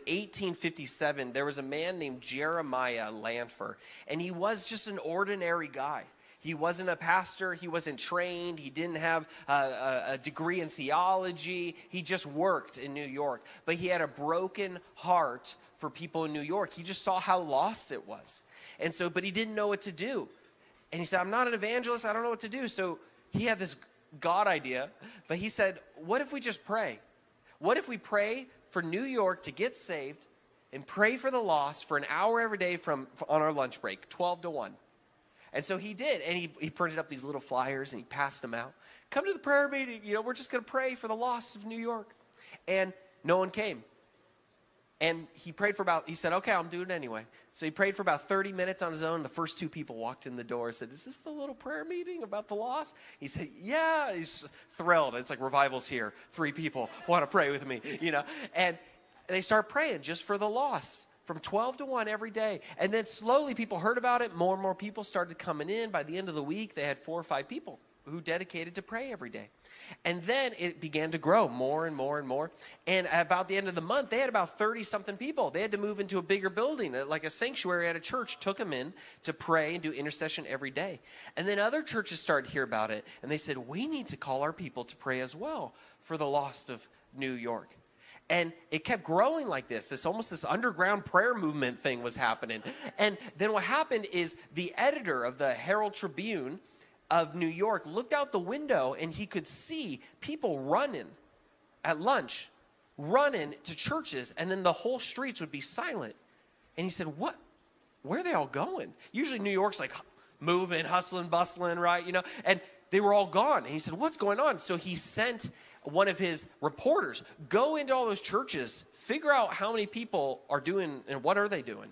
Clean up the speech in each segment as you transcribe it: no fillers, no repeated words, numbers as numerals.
1857, there was a man named Jeremiah Lanphier, and he was just an ordinary guy. He wasn't a pastor. He wasn't trained. He didn't have a degree in theology. He just worked in New York. But he had a broken heart for people in New York. He just saw how lost it was. And so, but he didn't know what to do. And he said, I'm not an evangelist. I don't know what to do. So he had this God idea, but he said, what if we just pray? What if we pray for New York to get saved and pray for the lost for an hour every day on our lunch break, 12 to 1. And so he did, and he printed up these little flyers and he passed them out. Come to the prayer meeting, we're just going to pray for the lost of New York. And no one came. And he prayed he said, okay, I'm doing it anyway. So he prayed for about 30 minutes on his own. The first 2 people walked in the door and said, is this the little prayer meeting about the lost? He said, yeah. He's thrilled. It's like revival's here. 3 people want to pray with me, And they start praying just for the lost from 12 to 1 every day. And then slowly people heard about it. More and more people started coming in. By the end of the week, they had 4 or 5 people who dedicated to pray every day. And then it began to grow more and more and more. And about the end of the month, they had about 30-something people. They had to move into a bigger building, like a sanctuary at a church, took them in to pray and do intercession every day. And then other churches started to hear about it, and they said, we need to call our people to pray as well for the lost of New York. And it kept growing like this. Almost this underground prayer movement thing was happening. And then what happened is the editor of the Herald Tribune of New York looked out the window and he could see people running at lunch, running to churches, and then the whole streets would be silent. And he said, where are they all going? Usually New York's like moving, hustling, bustling, right? And they were all gone. And he said, what's going on? So he sent one of his reporters, go into all those churches, figure out how many people are doing and what are they doing.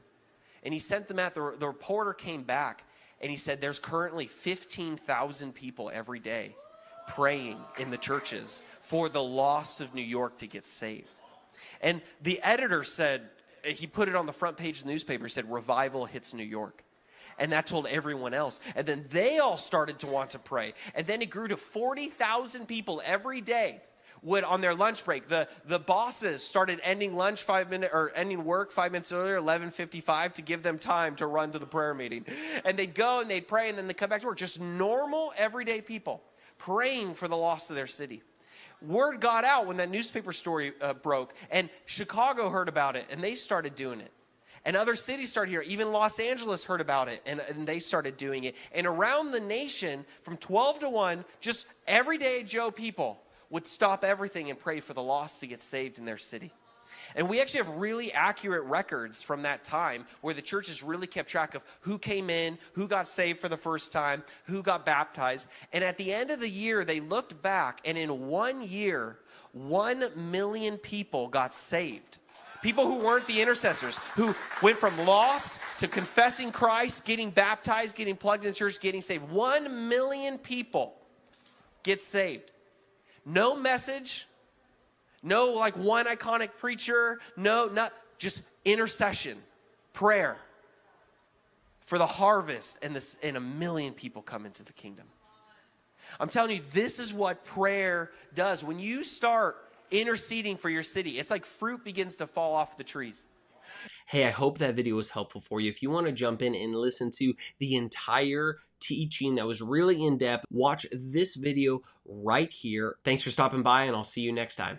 And he sent them the reporter came back. And he said, there's currently 15,000 people every day praying in the churches for the lost of New York to get saved. And the editor said, he put it on the front page of the newspaper, he said, revival hits New York. And that told everyone else. And then they all started to want to pray. And then it grew to 40,000 people every day would on their lunch break. The bosses started ending lunch 5 minutes or ending work 5 minutes earlier, 11:55, to give them time to run to the prayer meeting. And they'd go and they'd pray and then they'd come back to work. Just normal, everyday people praying for the lost of their city. Word got out when that newspaper story broke, and Chicago heard about it and they started doing it. And other cities started here. Even Los Angeles heard about it, and they started doing it. And around the nation, from 12 to 1, just everyday Joe people would stop everything and pray for the lost to get saved in their city. And we actually have really accurate records from that time where the churches really kept track of who came in, who got saved for the first time, who got baptized. And at the end of the year, they looked back, and in 1 year, 1 million people got saved. People who weren't the intercessors, who went from lost to confessing Christ, getting baptized, getting plugged in church, getting saved. 1 million people get saved. No message, no like one iconic preacher, not just intercession, prayer for the harvest, and 1 million people come into the kingdom. I'm telling you, this is what prayer does. When you start interceding for your city, it's like fruit begins to fall off the trees. Hey, I hope that video was helpful for you. If you want to jump in and listen to the entire teaching that was really in depth, watch this video right here. Thanks for stopping by, and I'll see you next time.